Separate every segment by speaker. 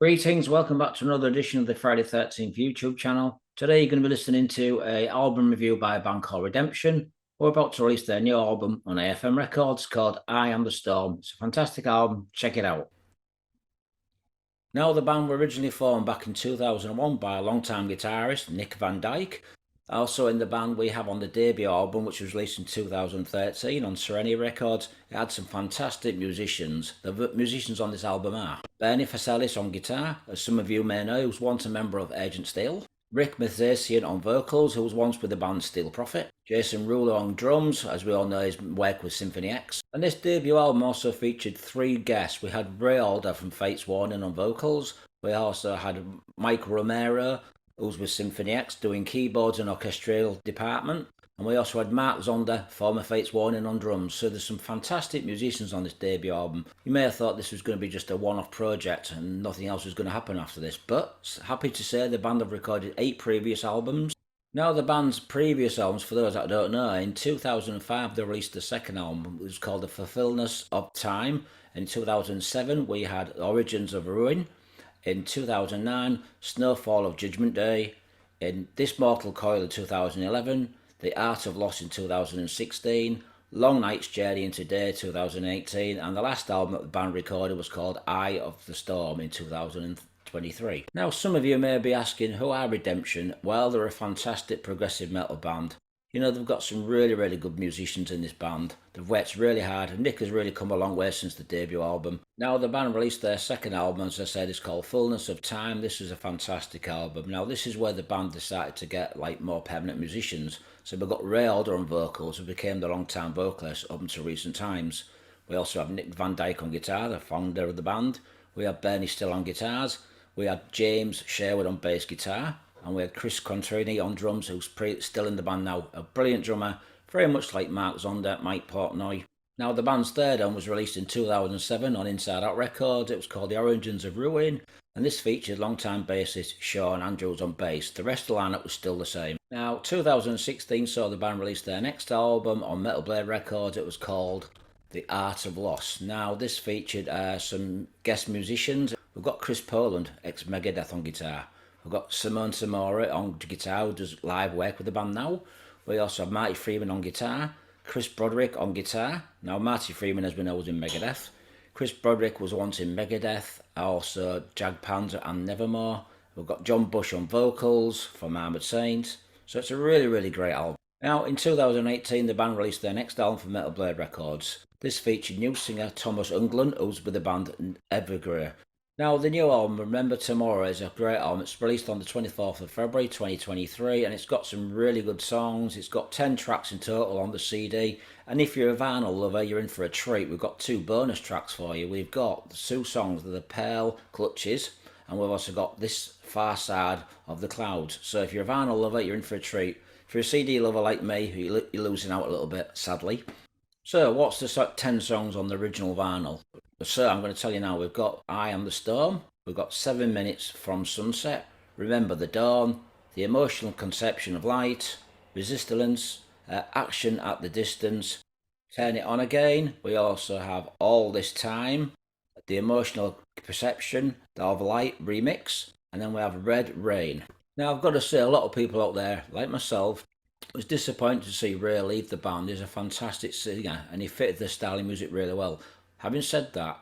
Speaker 1: Greetings, welcome back to another edition of the Friday 13th YouTube channel. Today you're going to be listening to an album review by a band called Redemption. We're about to release their new album on AFM Records called I Am the Storm. It's a fantastic album, check it out. Now, the band were originally formed back in 2001 by a long-time guitarist, Nick Van Dyke. Also in the band we have on the debut album, which was released in 2013 on Symphony Records, it had some fantastic musicians. The musicians on this album are Bernie Faselis on guitar, as some of you may know, who was once a member of Agent Steel. Rick Mathesian on vocals, who was once with the band Steel Prophet. Jason Ruler on drums, as we all know his work with Symphony X. And this debut album also featured three guests. We had Ray Alder from Fates Warning on vocals. We also had Mike Romero, who's with Symphony X, doing keyboards and orchestral department. And we also had Mark Zonda, former Fates Warning, on drums. So there's some fantastic musicians on this debut album. You may have thought this was going to be just a one-off project and nothing else was going to happen after this. But happy to say the band have recorded 8 previous albums. Now, the band's previous albums, for those that don't know, in 2005 they released the second album. It was called The Fulfillment of Time. In 2007 we had Origins of Ruin. In 2009, Snowfall of Judgment Day. In This Mortal Coil in 2011, The Art of Loss in 2016, Long Night's Journey into Day 2018, and the last album that the band recorded was called Eye of the Storm in 2023. Now, some of you may be asking, who are Redemption? Well, they're a fantastic progressive metal band. You know, they've got some really good musicians in this band. They've worked really hard, and Nick has really come a long way since the debut album. Now, the band released their second album, as I said, it's called Fullness of Time. This is a fantastic album. Now, this is where the band decided to get like more permanent musicians. So we've got Ray Alder on vocals, who became the long-time vocalist up until recent times. We also have Nick Van Dyke on guitar, the founder of the band. We have Bernie Still on guitars. We had James Sherwood on bass guitar. And we had Chris Contrini on drums, who's still in the band now. A brilliant drummer, very much like Mark Zonda, Mike Portnoy. Now, the band's third album was released in 2007 on Inside Out Records. It was called The Origins of Ruin, and this featured long-time bassist Sean Andrews on bass. The rest of the lineup was still the same. Now, 2016 saw the band release their next album on Metal Blade Records. It was called The Art of Loss. Now, this featured some guest musicians. We've got Chris Poland, ex-Megadeth, on guitar. We've got Simone Samora on guitar, who does live work with the band now. We also have Marty Freeman on guitar, Chris Broderick on guitar. Now, Marty Freeman, as we know, was in Megadeth. Chris Broderick was once in Megadeth, also Jag Panzer and Nevermore. We've got John Bush on vocals from Armored Saints. So it's a really great album. Now, in 2018, the band released their next album for Metal Blade Records. This featured new singer Thomas Ungland, who's with the band Evergrey. Now, the new album, Remember Tomorrow, is a great album. It's released on the 24th of February 2023, and it's got some really good songs. It's got 10 tracks in total on the CD, and if you're a vinyl lover, you're in for a treat. We've got 2 bonus tracks for you. We've got the 2 songs, The Pearl Clutches, and we've also got This Far Side of the Clouds. So if you're a vinyl lover, you're in for a treat. If you're a CD lover like me, you're losing out a little bit, sadly. So, what's the 10 songs on the original vinyl? So, I'm going to tell you now. We've got I Am the Storm, we've got 7 Minutes from Sunset, Remember the Dawn, The Emotional Conception of Light, Resistance, Action at the Distance, Turn It On Again. We also have All This Time, The Emotional Perception of Light remix, and then we have Red Rain. Now, I've got to say, a lot of people out there, like myself, it was disappointing to see Ray leave the band. He's a fantastic singer and he fitted the style of music really well. Having said that,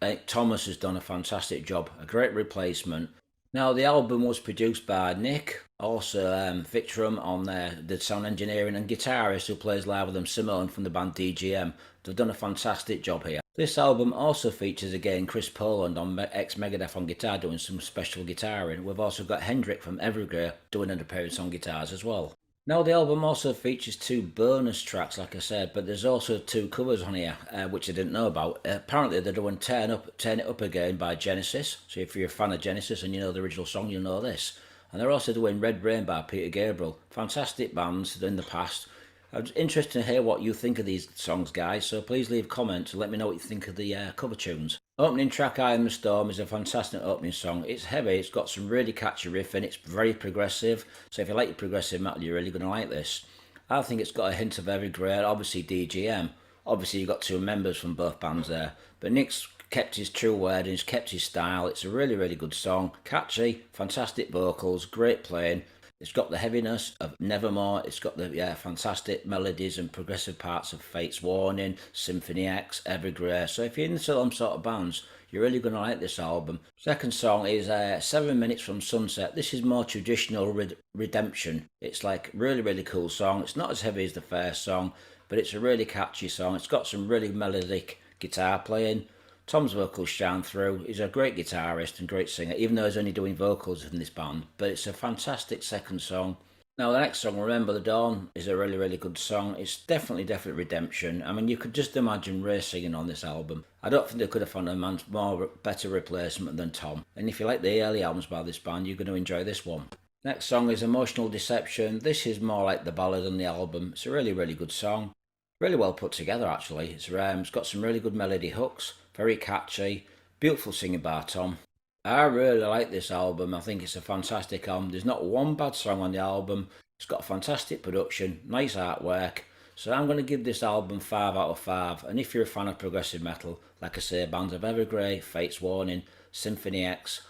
Speaker 1: I think Thomas has done a fantastic job, a great replacement. Now, the album was produced by Nick, also Victrum on the sound engineering, and guitarist who plays live with them, Simone from the band DGM. They've done a fantastic job here. This album also features again Chris Poland on ex-Megadeth on guitar doing some special guitaring. We've also got Hendrik from Evergrey doing an appearance on guitars as well. Now, the album also features 2 bonus tracks, like I said, but there's also 2 covers on here, which I didn't know about. Apparently, they're doing Turn It Up Again by Genesis. So if you're a fan of Genesis and you know the original song, you'll know this. And they're also doing Red Rain by Peter Gabriel. Fantastic bands in the past. I'm interested to hear what you think of these songs, guys, so please leave comments and let me know what you think of the cover tunes. Opening track, I Am the Storm, is a fantastic opening song. It's heavy, it's got some really catchy riff and it's very progressive, so if you like progressive metal, you're really going to like this. I think it's got a hint of Evergrey, obviously DGM. Obviously, you've got 2 members from both bands there, but Nick's kept his true wordings, kept his style. It's a really, really good song. Catchy, fantastic vocals, great playing. It's got the heaviness of Nevermore. It's got the fantastic melodies and progressive parts of Fate's Warning, Symphony X, Evergrey. So if you're into them sort of bands, you're really going to like this album. Second song is 7 Minutes from Sunset. This is more traditional Redemption. It's like really, really cool song. It's not as heavy as the first song, but it's a really catchy song. It's got some really melodic guitar playing. Tom's vocals shine through. He's a great guitarist and great singer, even though he's only doing vocals in this band. But it's a fantastic second song. Now, the next song, Remember the Dawn, is a really, really good song. It's definitely redemption. I mean, you could just imagine Ray singing on this album. I don't think they could have found a better replacement than Tom. And if you like the early albums by this band, you're going to enjoy this one. Next song is Emotional Deception. This is more like the ballad on the album. It's a really, really good song. Really well put together, actually. It's got some really good melody hooks, very catchy, beautiful singing by Tom. I really like this album. I think it's a fantastic album. There's not one bad song on the album. It's got a fantastic production, nice artwork. So I'm going to give this album 5 out of 5. And if you're a fan of progressive metal, like I say, bands of Evergrey, Fate's Warning, Symphony X,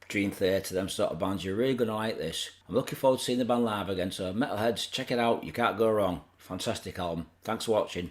Speaker 1: Dream Theater, them sort of bands, you're really going to like this. I'm looking forward to seeing the band live again. So metalheads, check it out. You can't go wrong. Fantastic album. Thanks for watching.